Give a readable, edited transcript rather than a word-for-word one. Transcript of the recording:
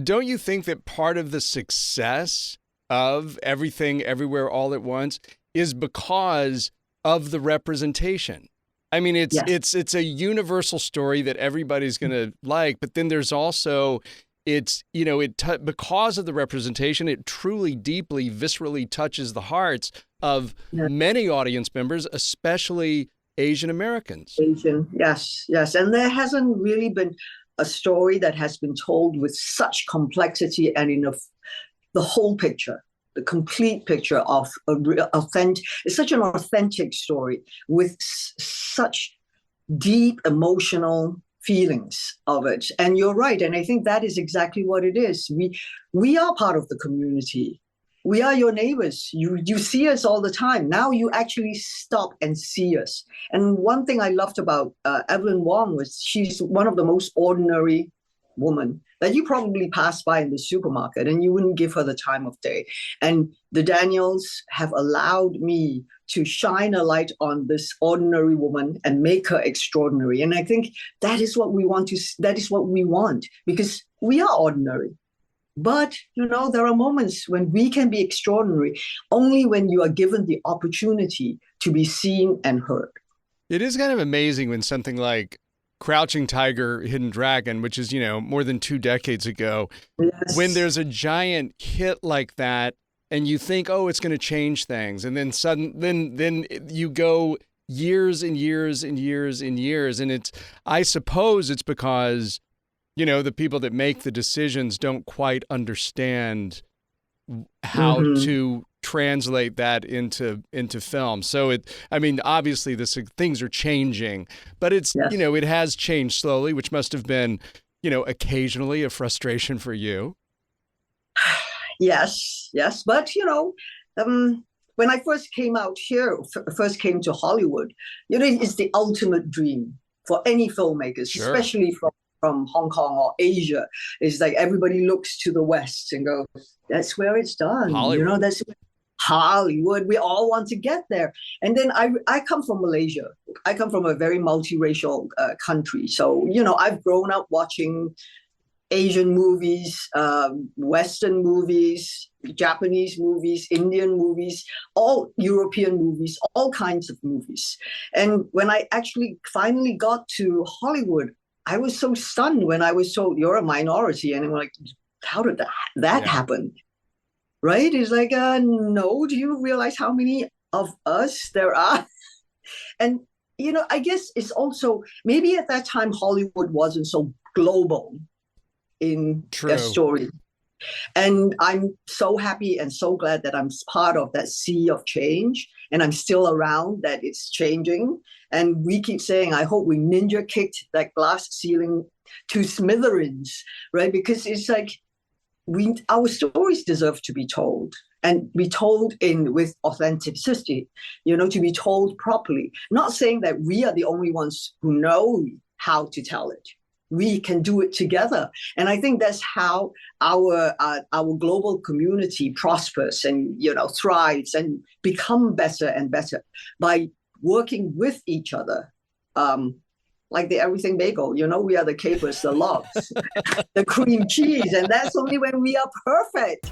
don't you think that part of the success of Everything Everywhere All at Once is because of the representation? I mean, it's a universal story that everybody's going to like, but then there's also because of the representation, it truly, deeply, viscerally touches the hearts of many audience members, especially Asian Americans. Yes. And there hasn't really been a story that has been told with such complexity and in the whole picture, the complete picture of authentic. It's such an authentic story with such deep emotional feelings of it. And you're right. And I think that is exactly what it is. We are part of the community. We are your neighbors. You see us all the time. Now you actually stop and see us. And one thing I loved about Evelyn Wong was she's one of the most ordinary women that you probably pass by in the supermarket and you wouldn't give her the time of day. And the Daniels have allowed me to shine a light on this ordinary woman and make her extraordinary. And I think that is what we want because we are ordinary. But, there are moments when we can be extraordinary only when you are given the opportunity to be seen and heard. It is kind of amazing when something like Crouching Tiger, Hidden Dragon, which is, more than 2 decades ago, when there's a giant hit like that and you think, oh, it's going to change things. And then then you go years and years and years and years. And I suppose it's because the people that make the decisions don't quite understand how to translate that into film. So obviously things are changing, but it has changed slowly, which must have been, occasionally a frustration for you. Yes. But, when I first came out here, first came to Hollywood, it's the ultimate dream for any filmmakers, sure. Especially from Hong Kong or Asia. It's like everybody looks to the West and goes, that's where it's done. Hollywood. That's Hollywood. We all want to get there. And then I come from Malaysia. I come from a very multiracial country. So, I've grown up watching Asian movies, Western movies, Japanese movies, Indian movies, all European movies, all kinds of movies. And when I actually finally got to Hollywood, I was so stunned when I was told you're a minority. And I'm like, how did that happen? Right? It's like, no, do you realize how many of us there are? And, I guess it's also, maybe at that time, Hollywood wasn't so global in their story. And I'm so happy and so glad that I'm part of that sea of change. And I'm still around that it's changing. And we keep saying, I hope we ninja kicked that glass ceiling to smithereens, right? Because it's like our stories deserve to be told and be told with authenticity, to be told properly. Not saying that we are the only ones who know how to tell it. We can do it together. And I think that's how our global community prospers and, thrives and become better and better by working with each other. Like the Everything Bagel, we are the capers, the logs, the cream cheese, and that's only when we are perfect.